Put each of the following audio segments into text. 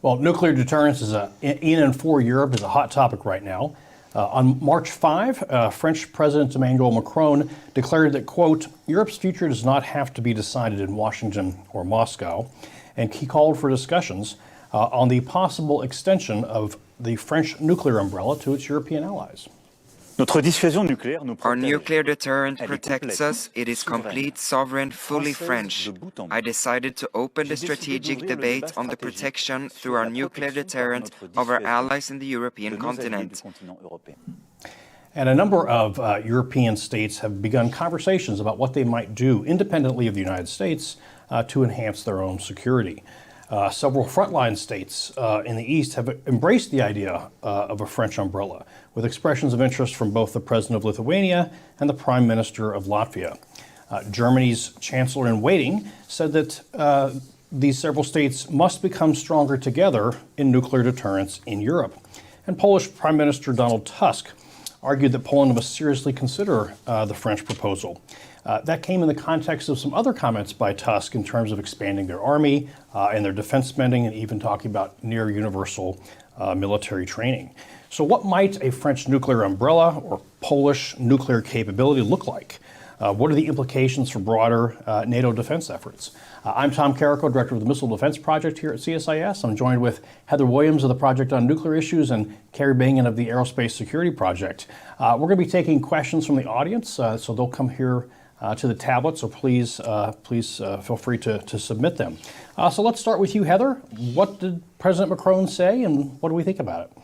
Well, nuclear deterrence is in and for Europe is a hot topic right now. On March 5, French President Emmanuel Macron declared that, quote, Europe's future does not have to be decided in Washington or Moscow. And he called for discussions on the possible extension of the French nuclear umbrella to its European allies. Our nuclear deterrent protects us. It is complete, sovereign, fully French. I decided to open the strategic debate on the protection through our nuclear deterrent of our allies in the European continent. And a number of European states have begun conversations about what they might do independently of the United States to enhance their own security. Several frontline states in the East have embraced the idea of a French umbrella, with expressions of interest from both the President of Lithuania and the Prime Minister of Latvia. Germany's Chancellor-in-Waiting said that these several states must become stronger together in nuclear deterrence in Europe. And Polish Prime Minister Donald Tusk argued that Poland must seriously consider the French proposal. That came in the context of some other comments by Tusk in terms of expanding their army and their defense spending, and even talking about near universal military training. So what might a French nuclear umbrella or Polish nuclear capability look like? What are the implications for broader NATO defense efforts? I'm Tom Karako, Director of the Missile Defense Project here at CSIS. I'm joined with Heather Williams of the Project on Nuclear Issues and Kari Bingen of the Aerospace Security Project. We're going to be taking questions from the audience, so they'll come here to the tablet, so please feel free to submit them. So let's start with you, Heather. What did President Macron say, and what do we think about it?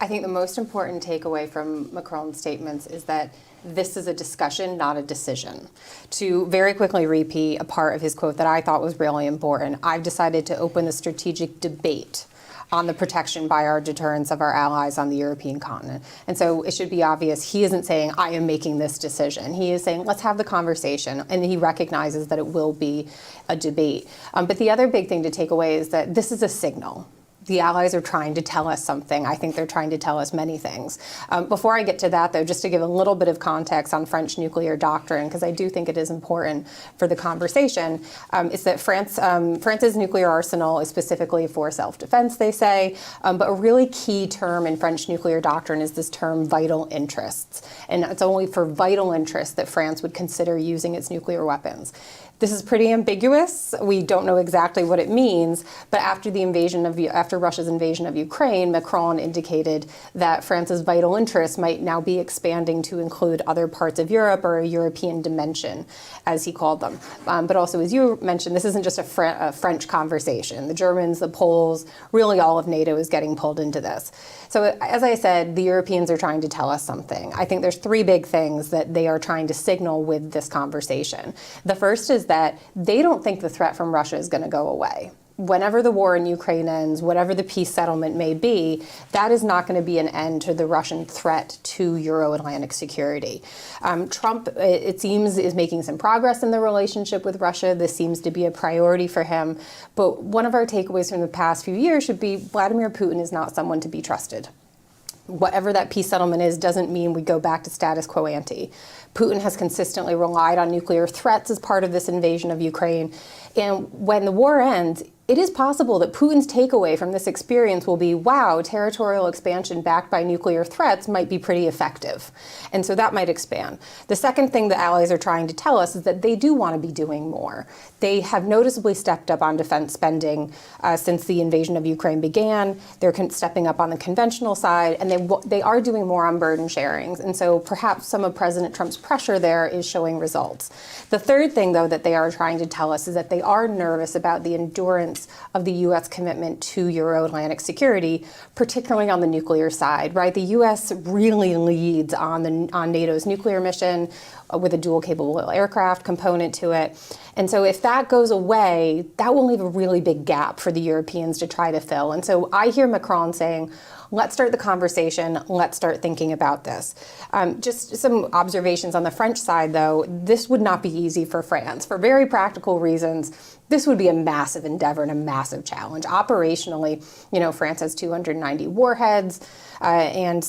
I think the most important takeaway from Macron's statements is that this is a discussion, not a decision. To very quickly repeat a part of his quote that I thought was really important, I've decided to open the strategic debate on the protection by our deterrence of our allies on the European continent. And so it should be obvious, he isn't saying, I am making this decision. He is saying, let's have the conversation. And he recognizes that it will be a debate. But the other big thing to take away is that this is a signal. The allies are trying to tell us something. I think they're trying to tell us many things. Before I get to that, though, just to give a little bit of context on French nuclear doctrine, because I do think it is important for the conversation, is that France's nuclear arsenal is specifically for self-defense, they say. But a really key term in French nuclear doctrine is this term vital interests. And it's only for vital interests that France would consider using its nuclear weapons. This is pretty ambiguous. We don't know exactly what it means, but after Russia's invasion of Ukraine, Macron indicated that France's vital interests might now be expanding to include other parts of Europe, or a European dimension, as he called them. But also, as you mentioned, this isn't just a French conversation. The Germans, the Poles, really all of NATO is getting pulled into this. So as I said, the Europeans are trying to tell us something. I think there's three big things that they are trying to signal with this conversation. The first is that they don't think the threat from Russia is going to go away. Whenever the war in Ukraine ends, whatever the peace settlement may be, that is not going to be an end to the Russian threat to Euro-Atlantic security. Trump, it seems, is making some progress in the relationship with Russia. This seems to be a priority for him. But one of our takeaways from the past few years should be Vladimir Putin is not someone to be trusted. Whatever that peace settlement is doesn't mean we go back to status quo ante. Putin has consistently relied on nuclear threats as part of this invasion of Ukraine. And when the war ends, it is possible that Putin's takeaway from this experience will be, wow, territorial expansion backed by nuclear threats might be pretty effective. And so that might expand. The second thing the allies are trying to tell us is that they do want to be doing more. They have noticeably stepped up on defense spending since the invasion of Ukraine began. They're stepping up on the conventional side, and they are doing more on burden sharings. And so perhaps some of President Trump's pressure there is showing results. The third thing, though, that they are trying to tell us is that they are nervous about the endurance of the U.S. commitment to Euro-Atlantic security, particularly on the nuclear side, right? The U.S. really leads on NATO's nuclear mission with a dual capable aircraft component to it. And so if that goes away, that will leave a really big gap for the Europeans to try to fill. And so I hear Macron saying, let's start the conversation. Let's start thinking about this. Just some observations on the French side, though. This would not be easy for France. For very practical reasons, this would be a massive endeavor and a massive challenge. Operationally, France has 290 warheads and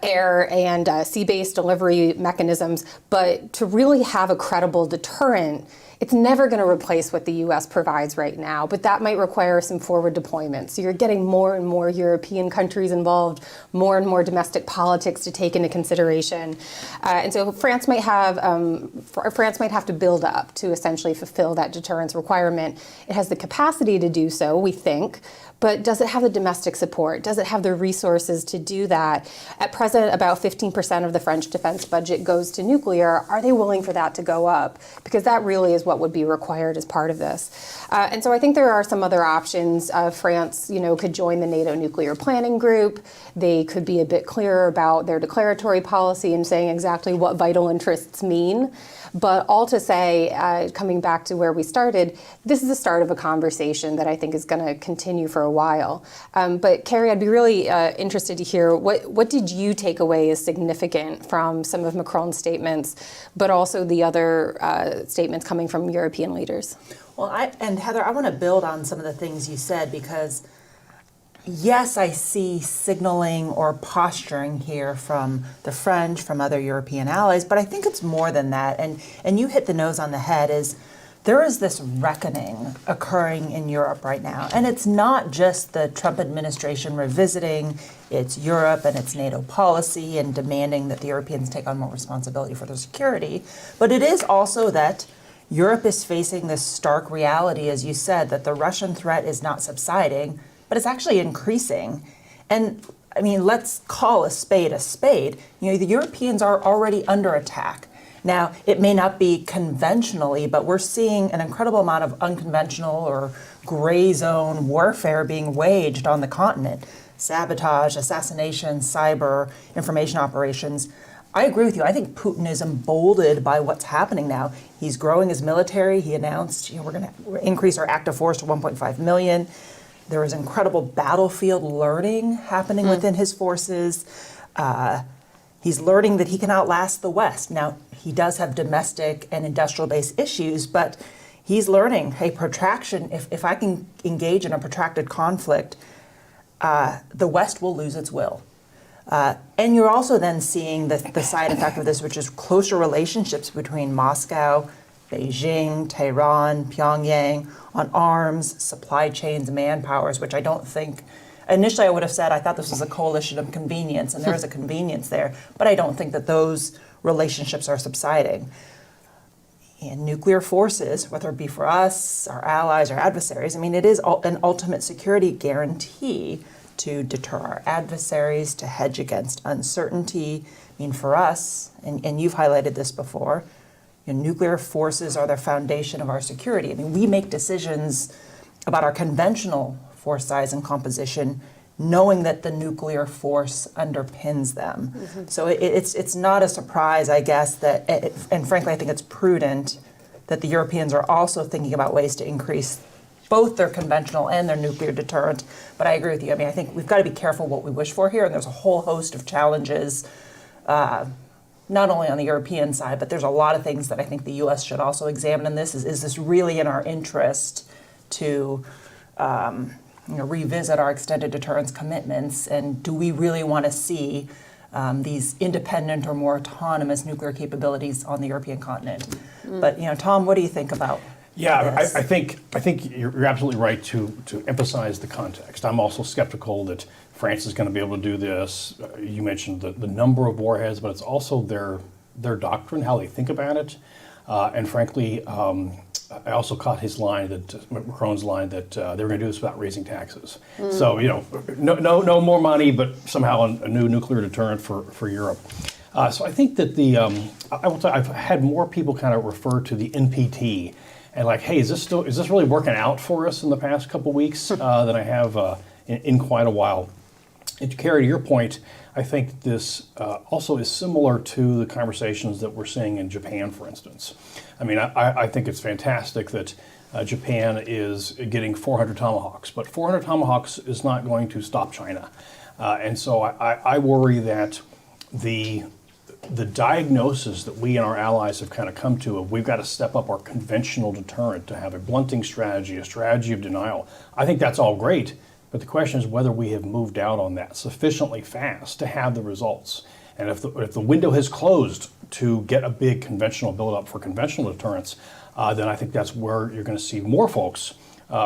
air and sea-based delivery mechanisms, but to really have a credible deterrent, It's never going to replace what the U.S. provides right now, but that might require some forward deployment. So you're getting more and more European countries involved, more and more domestic politics to take into consideration. And so France might have to build up to essentially fulfill that deterrence requirement. It has the capacity to do so, we think, but does it have the domestic support? Does it have the resources to do that? At present, about 15% of the French defense budget goes to nuclear. Are they willing for that to go up? Because that really is what would be required as part of this. And so I think there are some other options. France, could join the NATO nuclear planning group. They could be a bit clearer about their declaratory policy and saying exactly what vital interests mean. But all to say, coming back to where we started, this is the start of a conversation that I think is going to continue for a while. But Kari, I'd be really interested to hear what did you take away as significant from some of Macron's statements, but also the other statements coming from European leaders? Well, Heather, I want to build on some of the things you said because yes, I see signaling or posturing here from the French, from other European allies, but I think it's more than that. And you hit the nose on the head is there is this reckoning occurring in Europe right now. And it's not just the Trump administration revisiting its Europe and its NATO policy and demanding that the Europeans take on more responsibility for their security, but it is also that Europe is facing this stark reality, as you said, that the Russian threat is not subsiding, but it's actually increasing. And I mean, let's call a spade a spade. The Europeans are already under attack. Now, it may not be conventionally, but we're seeing an incredible amount of unconventional or gray zone warfare being waged on the continent. Sabotage, assassination, cyber, information operations. I agree with you. I think Putin is emboldened by what's happening now. He's growing his military. He announced, we're going to increase our active force to 1.5 million. There is incredible battlefield learning happening within his forces. He's learning that he can outlast the West. Now, he does have domestic and industrial-based issues, but he's learning, hey, protraction, if I can engage in a protracted conflict, the West will lose its will. And you're also then seeing the side effect of this, which is closer relationships between Moscow, Beijing, Tehran, Pyongyang on arms, supply chains, manpowers, which I don't think, initially I would have said I thought this was a coalition of convenience, and there is a convenience there, but I don't think that those relationships are subsiding. And nuclear forces, whether it be for us, our allies, our adversaries, I mean, it is an ultimate security guarantee to deter our adversaries, to hedge against uncertainty. I mean, for us, and you've highlighted this before, nuclear forces are the foundation of our security. I mean, we make decisions about our conventional force size and composition, knowing that the nuclear force underpins them. Mm-hmm. So it's not a surprise, I guess, that, and frankly, I think it's prudent that the Europeans are also thinking about ways to increase both their conventional and their nuclear deterrent. But I agree with you. I mean, I think we've got to be careful what we wish for here, and there's a whole host of challenges, not only on the European side, but there's a lot of things that I think the U.S. should also examine in this. Is this really in our interest to revisit our extended deterrence commitments, and do we really want to see these independent or more autonomous nuclear capabilities on the European continent? But Tom, what do you think about? Yeah, I think you're absolutely right to emphasize the context. I'm also skeptical that France is going to be able to do this. You mentioned the number of warheads, but it's also their doctrine, how they think about it, and frankly. I also caught his line, Macron's line, that they were going to do this without raising taxes. So, no more money, but somehow a new nuclear deterrent for Europe. So I think that I will tell you, I've had more people kind of refer to the NPT and like, hey, is this really working out for us in the past couple weeks than I have in quite a while? And to Kari, to your point, I think this also is similar to the conversations that we're seeing in Japan, for instance. I mean, I think it's fantastic that Japan is getting 400 Tomahawks, but 400 Tomahawks is not going to stop China. And so I worry that the diagnosis that we and our allies have kind of come to of we've got to step up our conventional deterrent to have a blunting strategy, a strategy of denial. I think that's all great. But the question is whether we have moved out on that sufficiently fast to have the results. And if the window has closed to get a big conventional buildup for conventional deterrence, then I think that's where you're going to see more folks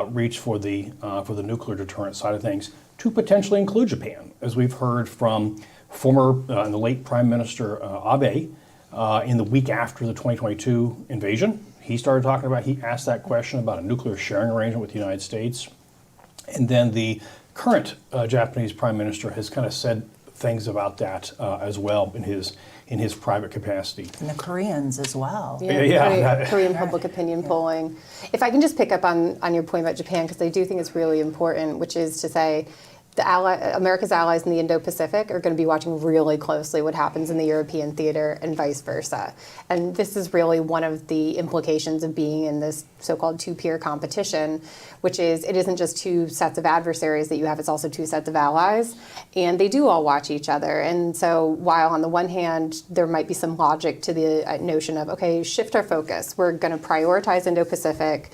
reach for the nuclear deterrent side of things, to potentially include Japan, as we've heard from former and the late Prime Minister Abe in the week after the 2022 invasion. He asked that question about a nuclear sharing arrangement with the United States. And then the current Japanese Prime Minister has kind of said things about that as well in his private capacity. And the Koreans as well. Korean public opinion polling. If I can just pick up on your point about Japan, because I do think it's really important, which is to say America's allies in the Indo-Pacific are going to be watching really closely what happens in the European theater and vice versa. And this is really one of the implications of being in this so-called two-peer competition, which is it isn't just two sets of adversaries that you have, it's also two sets of allies. And they do all watch each other. And so while on the one hand, there might be some logic to the notion of, okay, shift our focus. We're going to prioritize Indo-Pacific,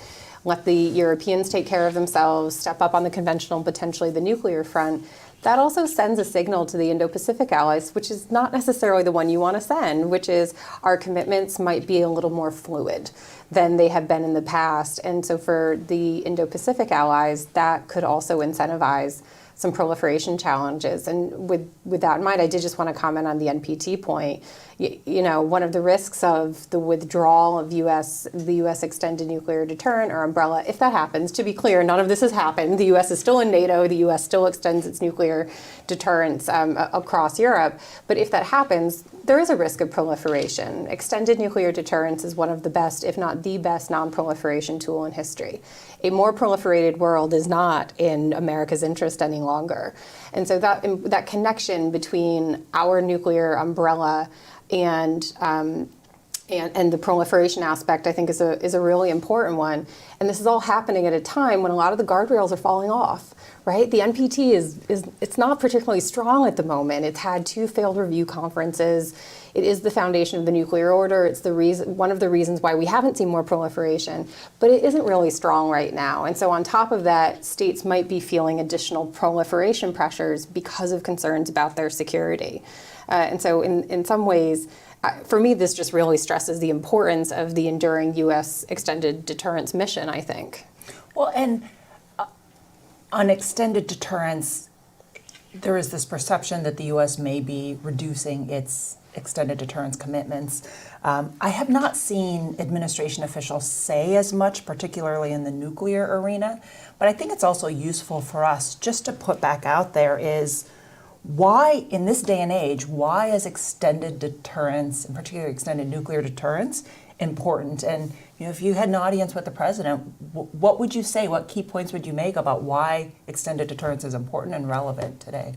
let the Europeans take care of themselves, step up on the conventional, potentially the nuclear front. That also sends a signal to the Indo-Pacific allies, which is not necessarily the one you want to send, which is our commitments might be a little more fluid than they have been in the past. And so for the Indo-Pacific allies, that could also incentivize some proliferation challenges. And with that in mind, I did just want to comment on the NPT point. You know, one of the risks of the withdrawal of the U.S. extended nuclear deterrent or umbrella, if that happens, to be clear, none of this has happened. The U.S. is still in NATO. The U.S. still extends its nuclear deterrence across Europe. But if that happens, there is a risk of proliferation. Extended nuclear deterrence is one of the best, if not the best, non-proliferation tool in history. A more proliferated world is not in America's interest any longer. And so that connection between our nuclear umbrella and the proliferation aspect, I think, is a really important one. And this is all happening at a time when a lot of the guardrails are falling off, right? The NPT it's not particularly strong at the moment. It's had 2 failed review conferences. It is the foundation of the nuclear order. It's one of the reasons why we haven't seen more proliferation, but it isn't really strong right now. And so on top of that, states might be feeling additional proliferation pressures because of concerns about their security. And so in some ways, for me, this just really stresses the importance of the enduring U.S. extended deterrence mission, I think. Well, and on extended deterrence, there is this perception that the U.S. may be reducing its extended deterrence commitments. I have not seen administration officials say as much, particularly in the nuclear arena, but I think it's also useful for us just to put back out there is why, in this day and age, why is extended deterrence, in particular extended nuclear deterrence, important? And if you had an audience with the president, what would you say? What key points would you make about why extended deterrence is important and relevant today?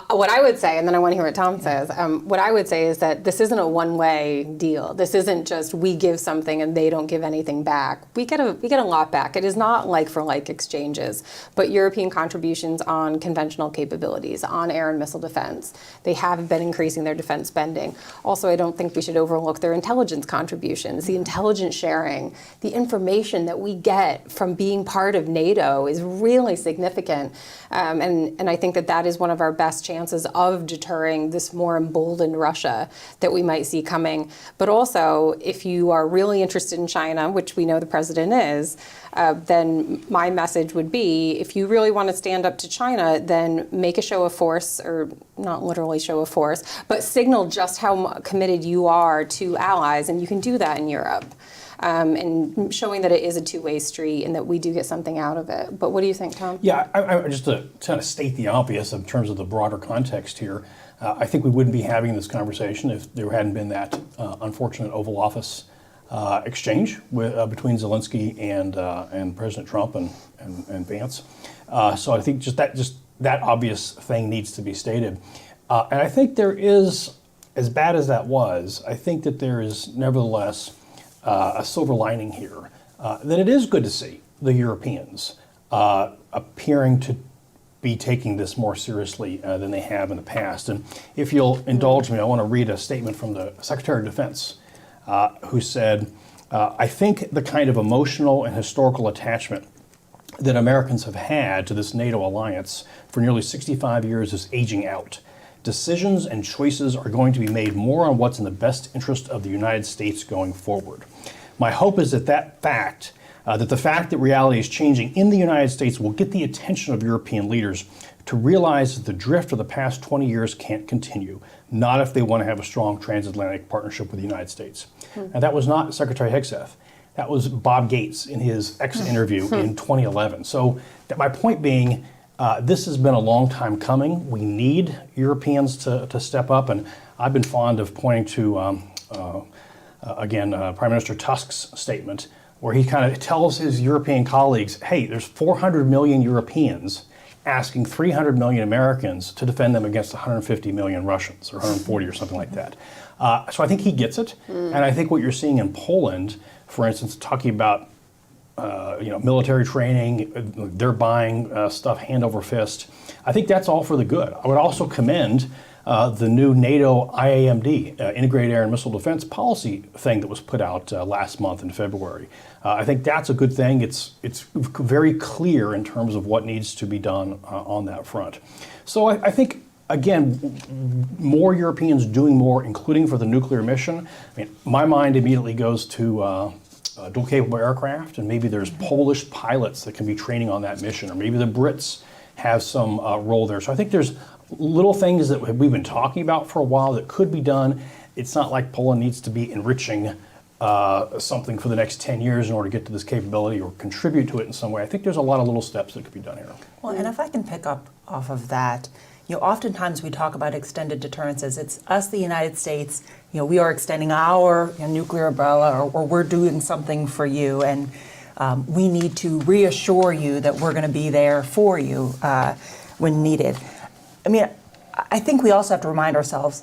What I would say, and then I want to hear what Tom says, what I would say is that this isn't a one-way deal. This isn't just we give something and they don't give anything back. We get a lot back. It is not like-for-like exchanges, but European contributions on conventional capabilities, on air and missile defense. They have been increasing their defense spending. Also, I don't think we should overlook their intelligence contributions, the intelligence sharing, the information that we get from being part of NATO is really significant. And I think that is one of our best chances of deterring this more emboldened Russia that we might see coming. But also, if you are really interested in China, which we know the president is, then my message would be, if you really want to stand up to China, then make a show of force, or not literally show of force, but signal just how committed you are to allies, and you can do that in Europe. And showing that it is a two-way street and that we do get something out of it. But what do you think, Tom? Yeah, I just to kind of state the obvious in terms of the broader context here, I think we wouldn't be having this conversation if there hadn't been that unfortunate Oval Office exchange between Zelensky and President Trump and Vance. So I think just that obvious thing needs to be stated. And I think there is, as bad as that was, I think that there is nevertheless a silver lining here, that it is good to see the Europeans appearing to be taking this more seriously than they have in the past. And if you'll indulge me, I want to read a statement from the Secretary of Defense, who said, I think the kind of emotional and historical attachment that Americans have had to this NATO alliance for nearly 65 years is aging out. Decisions and choices are going to be made more on what's in the best interest of the United States going forward. My hope is that that fact that reality is changing in the United States will get the attention of European leaders to realize that the drift of the past 20 years can't continue, not if they want to have a strong transatlantic partnership with the United States. And that was not Secretary Hegseth. That was Bob Gates in his interview in 2011. So my point being, this has been a long time coming. We need Europeans to step up, and I've been fond of pointing to, Prime Minister Tusk's statement, where he kind of tells his European colleagues, hey, there's 400 million Europeans asking 300 million Americans to defend them against 150 million Russians, or 140 or something like that. So I think he gets it, and I think what you're seeing in Poland, for instance, talking about military training, they're buying stuff hand over fist. I think that's all for the good. I would also commend the new NATO IAMD, Integrated Air and Missile Defense Policy thing that was put out last month in February. I think that's a good thing. It's very clear in terms of what needs to be done on that front. So I think, again, more Europeans doing more, including for the nuclear mission. I mean, my mind immediately goes to dual capable aircraft, and maybe there's Polish pilots that can be training on that mission, or maybe the Brits have some role there. So I think there's little things that we've been talking about for a while that could be done. It's not like Poland needs to be enriching something for the next 10 years in order to get to this capability or contribute to it in some way. I think there's a lot of little steps that could be done here. Well, and if I can pick up off of that, oftentimes we talk about extended deterrence as it's us, the United States, we are extending our nuclear umbrella, or we're doing something for you, and we need to reassure you that we're going to be there for you when needed. I mean, I think we also have to remind ourselves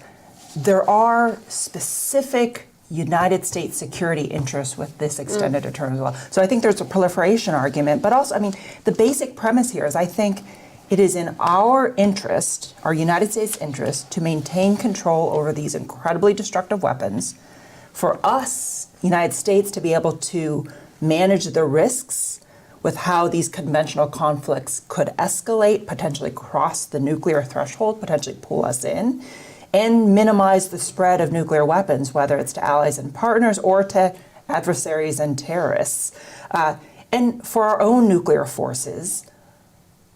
there are specific United States security interests with this extended deterrence as well. So I think there's a proliferation argument, but also, I mean, the basic premise here is I think it is in our interest, our United States interest, to maintain control over these incredibly destructive weapons, for us, United States, to be able to manage the risks with how these conventional conflicts could escalate, potentially cross the nuclear threshold, potentially pull us in, and minimize the spread of nuclear weapons, whether it's to allies and partners or to adversaries and terrorists. And for our own nuclear forces,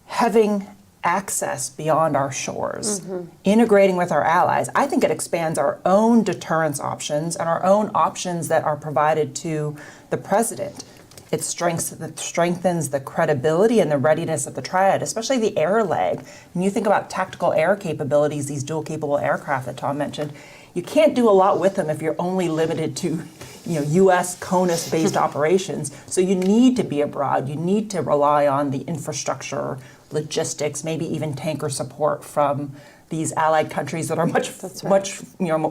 having access beyond our shores, integrating with our allies, I think it expands our own deterrence options and our own options that are provided to the president. It strengthens the credibility and the readiness of the triad, especially the air leg. When you think about tactical air capabilities, these dual capable aircraft that Tom mentioned, you can't do a lot with them if you're only limited to U.S. CONUS-based operations. So you need to be abroad. You need to rely on the infrastructure, logistics, maybe even tanker support from these allied countries that are much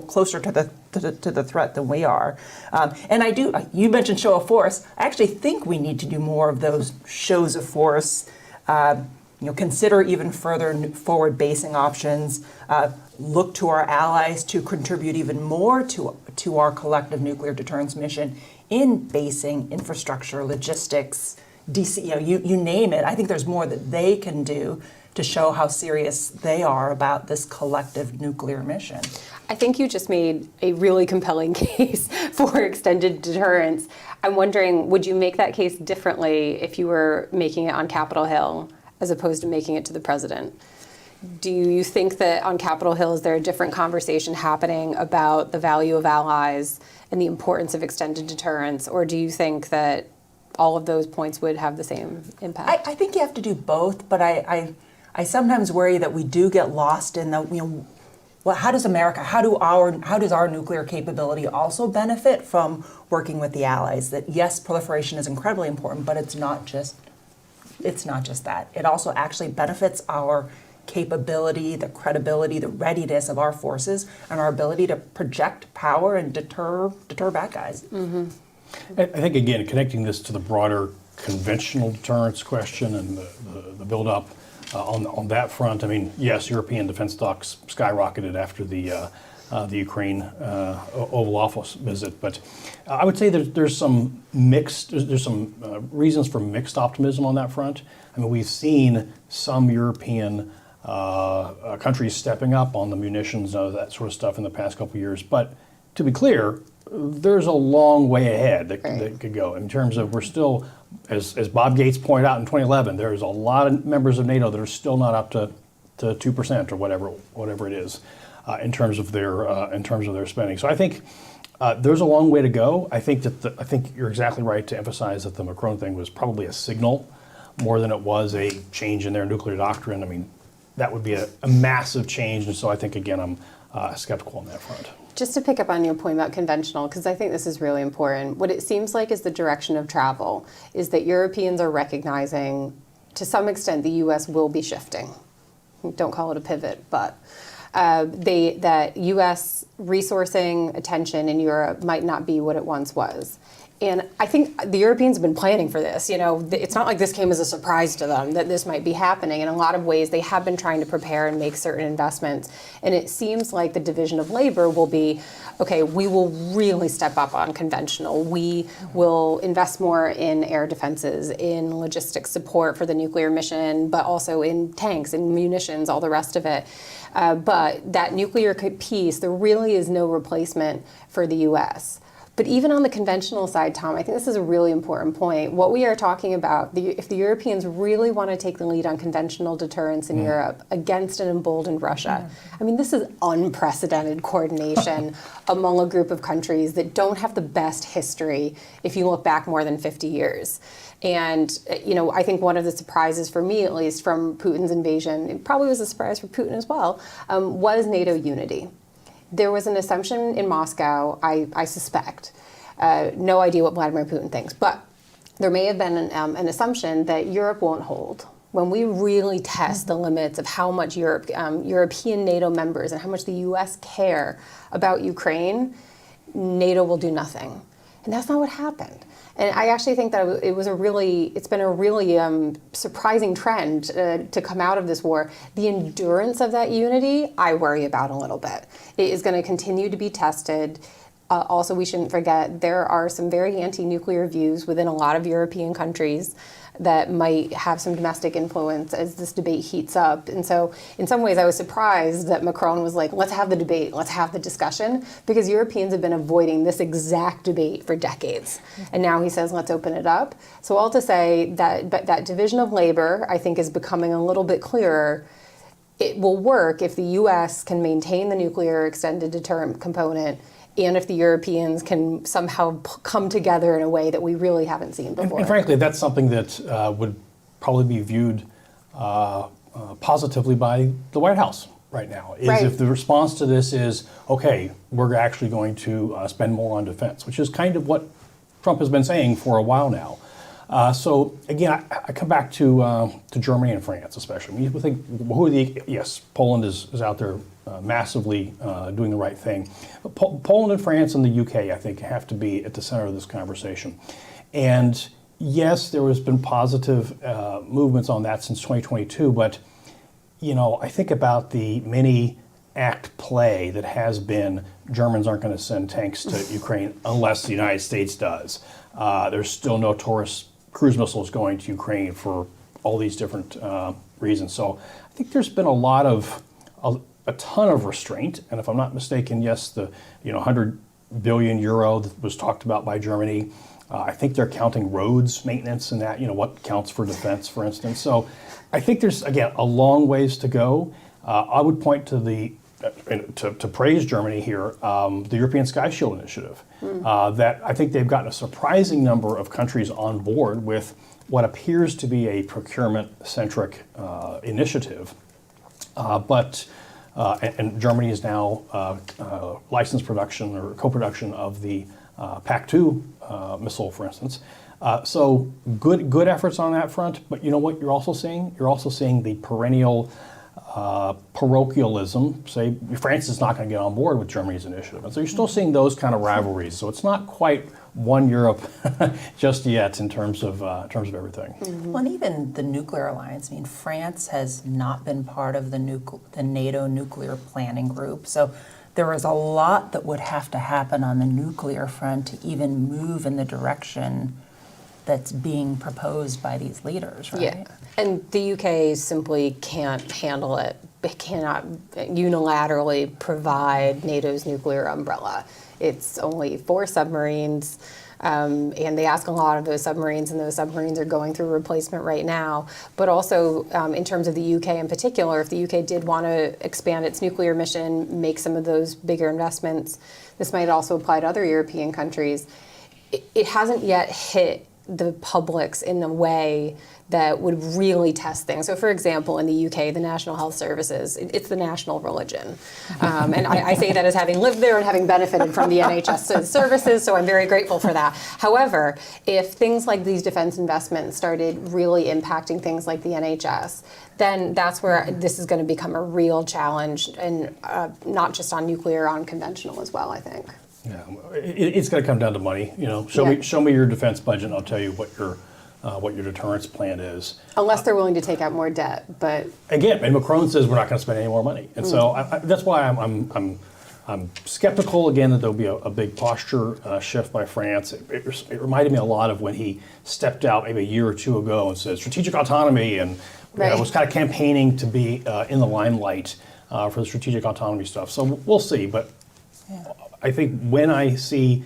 closer to the threat than we are. And you mentioned show of force. I actually think we need to do more of those shows of force. Consider even further forward basing options. Look to our allies to contribute even more to our collective nuclear deterrence mission in basing, infrastructure, logistics, DC, you name it. I think there's more that they can do to show how serious they are about this collective nuclear mission. I think you just made a really compelling case for extended deterrence. I'm wondering, would you make that case differently if you were making it on Capitol Hill as opposed to making it to the president? Do you think that on Capitol Hill, is there a different conversation happening about the value of allies and the importance of extended deterrence? Or do you think that all of those points would have the same impact? I think you have to do both, but I sometimes worry that we do get lost in the, how does our nuclear capability also benefit from working with the allies? That yes, proliferation is incredibly important, but it's not just that. It also actually benefits our capability, the credibility, the readiness of our forces, and our ability to project power and deter bad guys. Mm-hmm. I think, again, connecting this to the broader conventional deterrence question and the buildup on that front, I mean, yes, European defense stocks skyrocketed after the Ukraine Oval Office visit, but I would say there's some reasons for mixed optimism on that front. I mean, we've seen some European countries stepping up on the munitions, that sort of stuff in the past couple of years, but to be clear, there's a long way ahead that could go in terms of we're still, as Bob Gates pointed out in 2011, there's a lot of members of NATO that are still not up to 2% or whatever it is in terms of their spending. So I think there's a long way to go. I think you're exactly right to emphasize that the Macron thing was probably a signal more than it was a change in their nuclear doctrine. I mean, that would be a massive change, and so I think again I'm skeptical on that front. Just to pick up on your point about conventional, because I think this is really important, what it seems like is the direction of travel is that Europeans are recognizing to some extent the U.S. will be shifting. Don't call it a pivot, but that U.S. resourcing attention in Europe might not be what it once was. And I think the Europeans have been planning for this. You know, it's not like this came as a surprise to them that this might be happening. In a lot of ways, they have been trying to prepare and make certain investments. And it seems like the division of labor will be, okay, we will really step up on conventional. We will invest more in air defenses, in logistics support for the nuclear mission, but also in tanks and munitions, all the rest of it. But that nuclear piece, there really is no replacement for the U.S. But even on the conventional side, Tom, I think this is a really important point. What we are talking about, if the Europeans really want to take the lead on conventional deterrence in Europe against an emboldened Russia, I mean, this is unprecedented coordination among a group of countries that don't have the best history if you look back more than 50 years. And, you know, I think one of the surprises for me, at least, from Putin's invasion, it probably was a surprise for Putin as well, was NATO unity. There was an assumption in Moscow, I suspect, no idea what Vladimir Putin thinks, but there may have been an assumption that Europe won't hold. When we really test the limits of how much European NATO members and how much the U.S. care about Ukraine, NATO will do nothing. And that's not what happened. And I actually think that it's been a really surprising trend to come out of this war. The endurance of that unity, I worry about a little bit. It is going to continue to be tested. Also, we shouldn't forget there are some very anti-nuclear views within a lot of European countries that might have some domestic influence as this debate heats up. And so in some ways I was surprised that Macron was like, let's have the debate, let's have the discussion, because Europeans have been avoiding this exact debate for decades. And now he says, let's open it up. So all to say that division of labor, I think, is becoming a little bit clearer. It will work if the U.S. can maintain the nuclear extended deterrent component and if the Europeans can somehow come together in a way that we really haven't seen before. And frankly, that's something that would probably be viewed positively by the White House right now, is if the response to this is, okay, we're actually going to spend more on defense, which is kind of what Trump has been saying for a while now. So again, I come back to Germany and France, especially. We think, yes, Poland is out there massively doing the right thing. But Poland and France and the UK, I think, have to be at the center of this conversation. And yes, there has been positive movements on that since 2022, but you know, I think about the mini act play that has been Germans aren't going to send tanks to Ukraine unless the United States does. There's still no Taurus cruise missiles going to Ukraine for all these different reasons. So I think there's been a ton of restraint, and if I'm not mistaken, yes, the 100 billion euro that was talked about by Germany. I think they're counting roads maintenance and that, what counts for defense, for instance. So I think there's, again, a long ways to go. I would point to to praise Germany here, the European Sky Shield Initiative, that I think they've gotten a surprising number of countries on board with what appears to be a procurement-centric initiative. And Germany is now licensed production or co-production of the PAC-2 missile, for instance. So good efforts on that front. But you know what you're also seeing? You're also seeing the perennial parochialism. Say France is not going to get on board with Germany's initiative. And so you're still seeing those kind of rivalries. So it's not quite one Europe just yet in terms of everything. Mm-hmm. Well, and even the nuclear alliance. I mean, France has not been part of the NATO nuclear planning group. So there is a lot that would have to happen on the nuclear front to even move in the direction that's being proposed by these leaders, right? Yeah, and the UK simply can't handle it cannot unilaterally provide NATO's nuclear umbrella. It's only 4 submarines. And they ask a lot of those submarines, and those submarines are going through replacement right now. But also, in terms of the UK in particular, if the UK did want to expand its nuclear mission, make some of those bigger investments, this might also apply to other European countries. It hasn't yet hit the publics in a way that would really test things. So for example, in the UK, the National Health Services, it's the national religion. And I say that as having lived there and having benefited from the NHS services, so I'm very grateful for that. However, if things like these defense investments started really impacting things like the NHS, then that's where this is going to become a real challenge, and not just on nuclear, on conventional as well, I think. Yeah, it's going to come down to money. You know, show me your defense budget, and I'll tell you what your deterrence plan is. Unless they're willing to take out more debt, but again, and Macron says we're not going to spend any more money, and so that's why I'm skeptical again that there'll be a big posture shift by France. It reminded me a lot of when he stepped out maybe a year or two ago and said strategic autonomy, and was kind of campaigning to be in the limelight for the strategic autonomy stuff. So we'll see, but. Yeah. I think when I see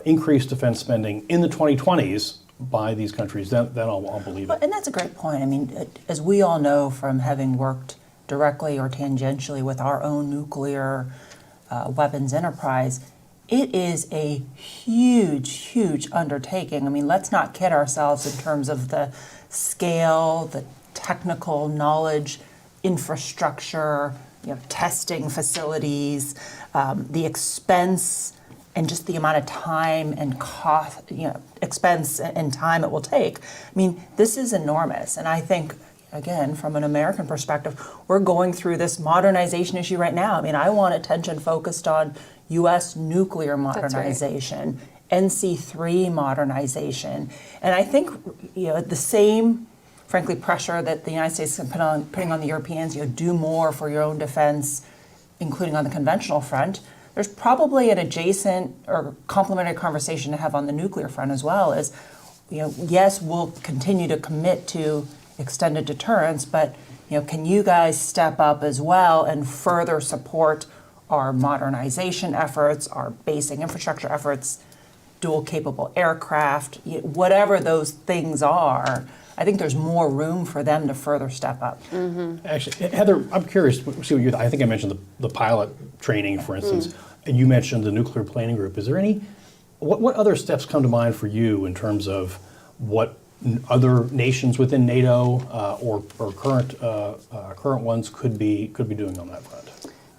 increased defense spending in the 2020s by these countries, then I'll believe it. And that's a great point. I mean, as we all know from having worked directly or tangentially with our own nuclear weapons enterprise, it is a huge, huge undertaking. I mean, let's not kid ourselves in terms of the scale, the technical knowledge, infrastructure, testing facilities, the expense, and just the amount of time and cost, expense and time it will take. I mean, this is enormous. And I think, again, from an American perspective, we're going through this modernization issue right now. I mean, I want attention focused on U.S. nuclear modernization, NC3 modernization. And I think, the same frankly, pressure that the United States is putting on the Europeans, do more for your own defense, including on the conventional front. There's probably an adjacent or complementary conversation to have on the nuclear front as well. Is, yes, we'll continue to commit to extended deterrence, but can you guys step up as well and further support our modernization efforts, our basing infrastructure efforts, dual capable aircraft, whatever those things are. I think there's more room for them to further step up. Mm-hmm. Actually, Heather, I'm curious. See what I think I mentioned the pilot training, for instance, and you mentioned the nuclear planning group. Is there what other steps come to mind for you in terms of what other nations within NATO or current ones could be doing on that front?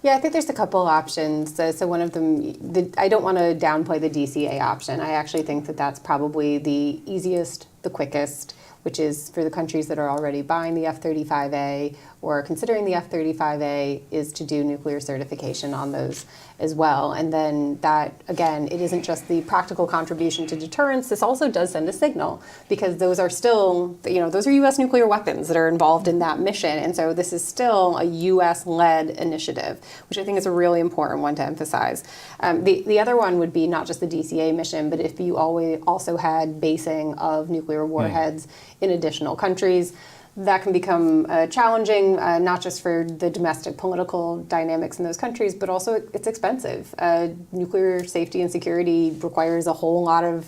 Yeah, I think there's a couple options. So one of them, I don't want to downplay the DCA option. I actually think that that's probably the easiest, the quickest, which is for the countries that are already buying the F-35A or considering the F-35A, is to do nuclear certification on those as well. And then that, again, it isn't just the practical contribution to deterrence. This also does send a signal, because those are still, those are U.S. nuclear weapons that are involved in that mission. And so this is still a U.S.-led initiative, which I think is a really important one to emphasize. The other one would be not just the DCA mission, but if you also had basing of nuclear warheads in additional countries. That can become challenging, not just for the domestic political dynamics in those countries, but also it's expensive. Nuclear safety and security requires a whole lot of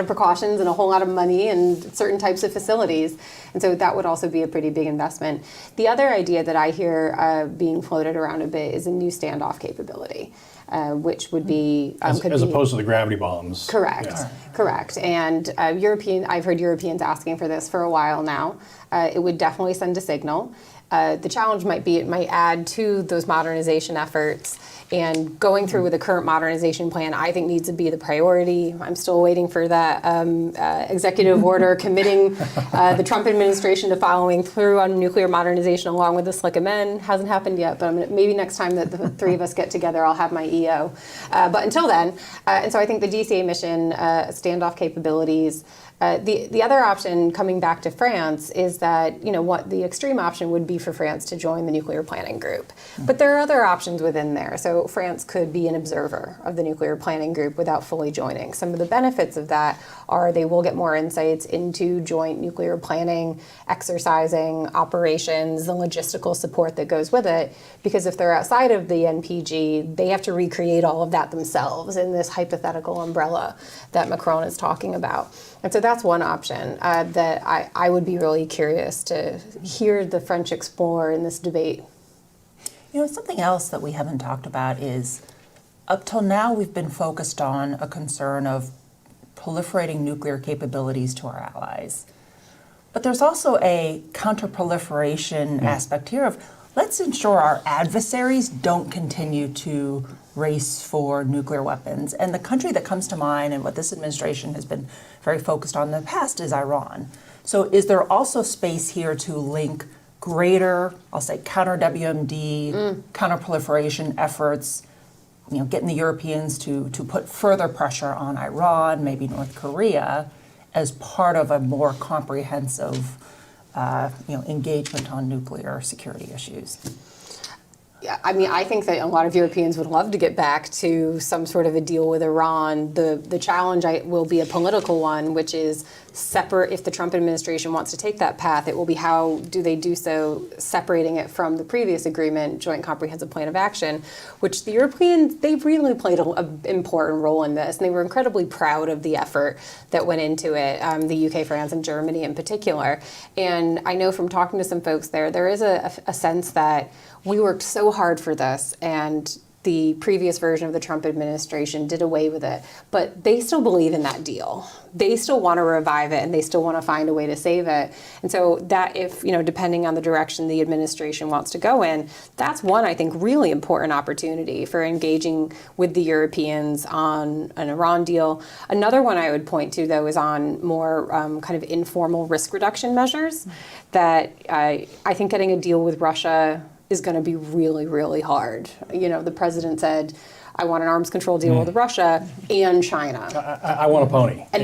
precautions and a whole lot of money and certain types of facilities. And so that would also be a pretty big investment. The other idea that I hear being floated around a bit is a new standoff capability. Which would be as opposed to the gravity bombs. Correct, correct. And I've heard Europeans asking for this for a while now. It would definitely send a signal. The challenge might be it might add to those modernization efforts. And going through with the current modernization plan, I think needs to be the priority. I'm still waiting for that executive order committing the Trump administration to following through on nuclear modernization along with the Slick Amendment. Hasn't happened yet, but maybe next time that the three of us get together, I'll have my EO. But until then, and so I think the DCA mission, standoff capabilities, The other option, coming back to France, is that what the extreme option would be for France to join the nuclear planning group. But there are other options within there. So France could be an observer of the nuclear planning group without fully joining. Some of the benefits of that are they will get more insights into joint nuclear planning, exercising, operations, the logistical support that goes with it. Because if they're outside of the NPG, they have to recreate all of that themselves in this hypothetical umbrella that Macron is talking about. And so that's one option that I would be really curious to hear the French explore in this debate. Something else that we haven't talked about is, up till now, we've been focused on a concern of proliferating nuclear capabilities to our allies. But there's also a counterproliferation aspect here of, let's ensure our adversaries don't continue to race for nuclear weapons. And the country that comes to mind and what this administration has been very focused on in the past is Iran. So is there also space here to link greater, I'll say, counter-WMD, counter-proliferation efforts, getting the Europeans to put further pressure on Iran, maybe North Korea, as part of a more comprehensive engagement on nuclear security issues? Yeah, I think that a lot of Europeans would love to get back to some sort of a deal with Iran. The challenge will be a political one, which is separate. If the Trump administration wants to take that path, it will be how do they do so, separating it from the previous agreement, Joint Comprehensive Plan of Action, which the Europeans, they've really played an important role in this, and they were incredibly proud of the effort that went into it, the UK, France, and Germany in particular. And I know from talking to some folks there is a sense that we worked so hard for this, and the previous version of the Trump administration did away with it. But they still believe in that deal. They still want to revive it, and they still want to find a way to save it. And so that if, depending on the direction the administration wants to go in, that's one, I think, really important opportunity for engaging with the Europeans on an Iran deal. Another one I would point to, though, is on more kind of informal risk reduction measures that I think getting a deal with Russia is going to be really, really hard. The president said, I want an arms control deal with Russia and China. I want a pony. And,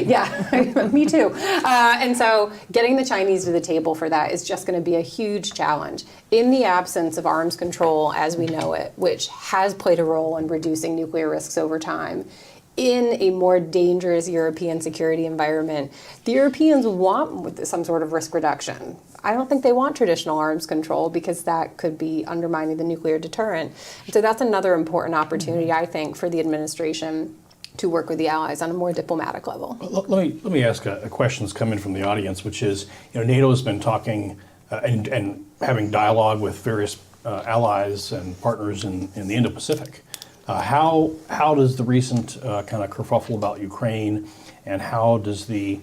yeah, me too. And so getting the Chinese to the table for that is just going to be a huge challenge. In the absence of arms control as we know it, which has played a role in reducing nuclear risks over time, in a more dangerous European security environment, the Europeans want some sort of risk reduction. I don't think they want traditional arms control because that could be undermining the nuclear deterrent. And so that's another important opportunity, I think, for the administration to work with the allies on a more diplomatic level. Let me ask a question that's come in from the audience, which is, NATO has been talking and having dialogue with various allies and partners in the Indo-Pacific. How does the recent kind of kerfuffle about Ukraine and how does the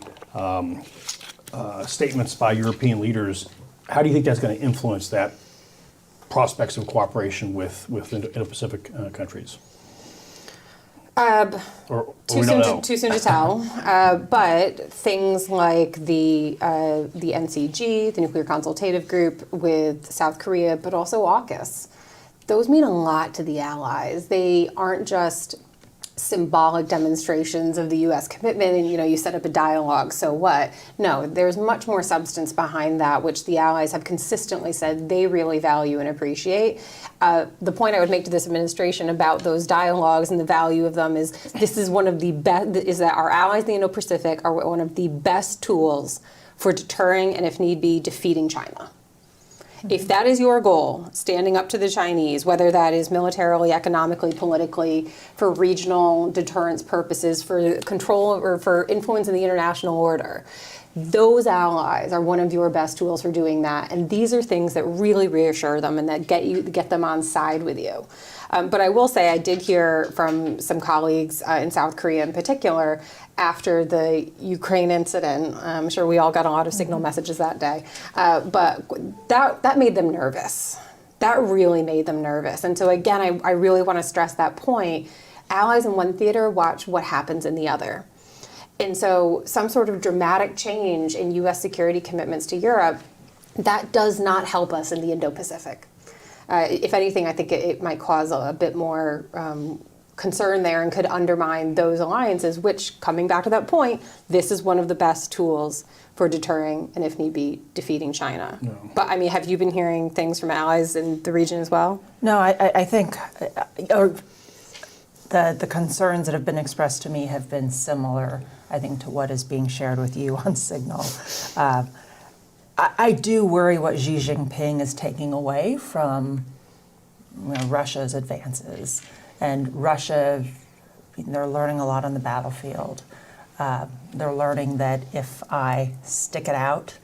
statements by European leaders, how do you think that's going to influence that prospects of cooperation with Indo-Pacific countries? Too soon to tell. But things like the NCG, the Nuclear Consultative Group with South Korea, but also AUKUS, those mean a lot to the allies. They aren't just symbolic demonstrations of the U.S. commitment and, you set up a dialogue, so what? No, there's much more substance behind that, which the allies have consistently said they really value and appreciate. The point I would make to this administration about those dialogues and the value of them is this is one of the best, is that our allies in the Indo-Pacific are one of the best tools for deterring and, if need be, defeating China. If that is your goal, standing up to the Chinese, whether that is militarily, economically, politically, for regional deterrence purposes, for control or for influence in the international order, those allies are one of your best tools for doing that. And these are things that really reassure them and that get them on side with you. But I will say I did hear from some colleagues in South Korea in particular after the Ukraine incident. I'm sure we all got a lot of signal messages that day. But that made them nervous. That really made them nervous. And so again, I really want to stress that point. Allies in one theater watch what happens in the other. And so some sort of dramatic change in U.S. security commitments to Europe, that does not help us in the Indo-Pacific. If anything, I think it might cause a bit more concern there and could undermine those alliances, which, coming back to that point, this is one of the best tools for deterring and, if need be, defeating China. No. But, I mean, have you been hearing things from allies in the region as well? No, I think the concerns that have been expressed to me have been similar, I think, to what is being shared with you on Signal. I do worry what Xi Jinping is taking away from Russia's advances. And Russia, they're learning a lot on the battlefield. They're learning that if I stick it out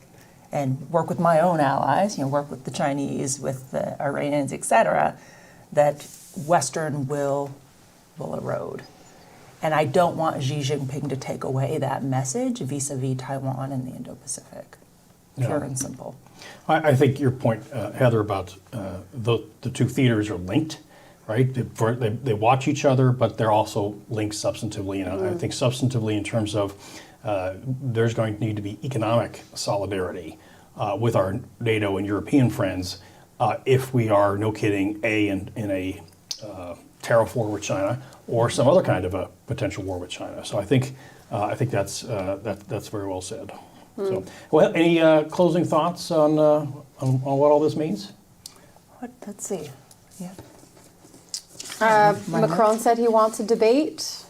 and work with my own allies, work with the Chinese, with the Iranians, et cetera, that Western will erode. And I don't want Xi Jinping to take away that message vis-a-vis Taiwan and the Indo-Pacific. Pure and simple. I think your point, Heather, about the two theaters are linked, right? They watch each other, but they're also linked substantively. And I think substantively in terms of there's going to need to be economic solidarity with our NATO and European friends if we are, no kidding, in a tariff war with China or some other kind of a potential war with China. So I think that's very well said. So, well, any closing thoughts on what all this means? Let's see. Yeah. Macron said he wants a debate.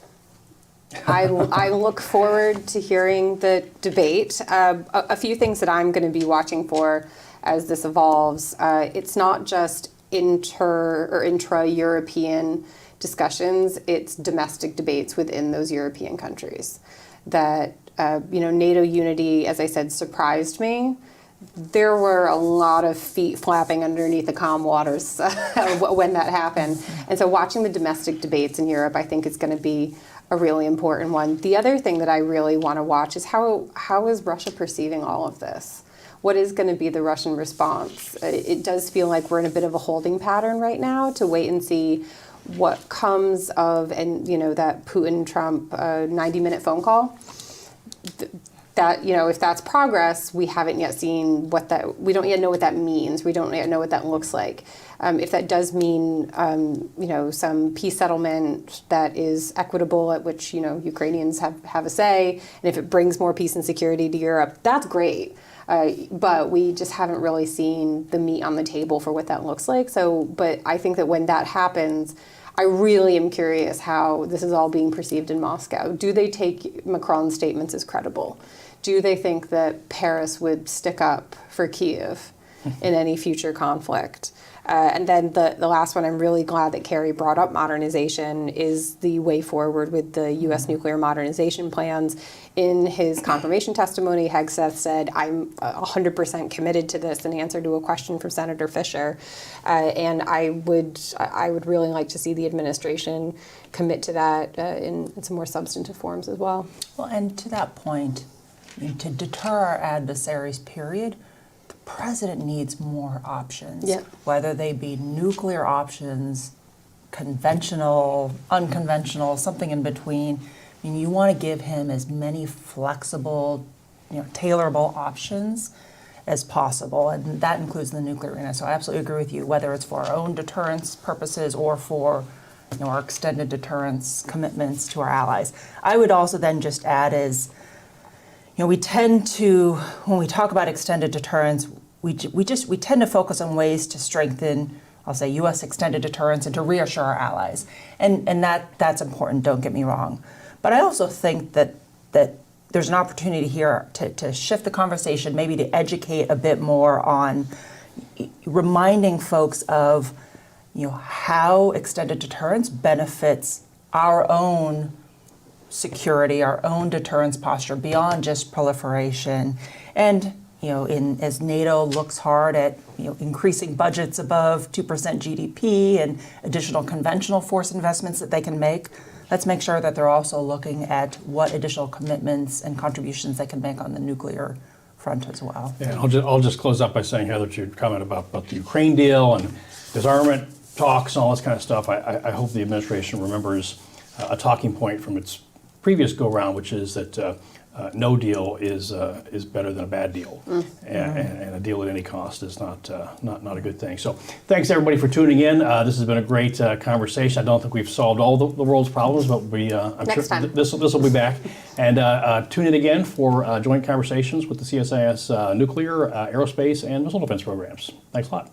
I look forward to hearing the debate. A few things that I'm going to be watching for as this evolves. It's not just intra-European discussions, it's domestic debates within those European countries. That NATO unity, as I said, surprised me. There were a lot of feet flapping underneath the calm waters when that happened. And so watching the domestic debates in Europe, I think is going to be a really important one. The other thing that I really want to watch is how is Russia perceiving all of this? What is going to be the Russian response? It does feel like we're in a bit of a holding pattern right now to wait and see what comes of, and that Putin-Trump 90-minute phone call. That if that's progress, we haven't yet seen we don't yet know what that means. We don't yet know what that looks like. If that does mean some peace settlement that is equitable, at which Ukrainians have a say, and if it brings more peace and security to Europe, that's great. But we just haven't really seen the meat on the table for what that looks like. But I think that when that happens, I really am curious how this is all being perceived in Moscow. Do they take Macron's statements as credible? Do they think that Paris would stick up for Kyiv in any future conflict? And then the last one, I'm really glad that Kari brought up modernization, is the way forward with the U.S. nuclear modernization plans. In his confirmation testimony, Hegseth said, I'm 100% committed to this in answer to a question from Senator Fisher. And I would really like to see the administration commit to that in some more substantive forms as well. Well, and to that point, to deter our adversaries, period, the president needs more options, whether they be nuclear options, conventional, unconventional, something in between. I mean, you want to give him as many flexible, tailorable options as possible, and that includes the nuclear arena. So I absolutely agree with you, whether it's for our own deterrence purposes or for our extended deterrence commitments to our allies. I would also then just add is, we tend to, when we talk about extended deterrence, we tend to focus on ways to strengthen, I'll say, U.S. extended deterrence and to reassure our allies, and that's important. Don't get me wrong, but I also think that there's an opportunity here to shift the conversation, maybe to educate a bit more on reminding folks of how extended deterrence benefits our own security, our own deterrence posture beyond just proliferation. And, as NATO looks hard at, increasing budgets above 2% GDP and additional conventional force investments that they can make, let's make sure that they're also looking at what additional commitments and contributions they can make on the nuclear front as well. Yeah, I'll just close up by saying, Heather, to your comment about the Ukraine deal and disarmament talks and all this kind of stuff, I hope the administration remembers a talking point from its previous go-round, which is that no deal is better than a bad deal, and a deal at any cost is not a good thing. So thanks everybody for tuning in. This has been a great conversation. I don't think we've solved all the world's problems, but I'm Next sure time. this will be back. And tune in again for joint conversations with the CSIS nuclear, aerospace, and missile defense programs. Thanks a lot.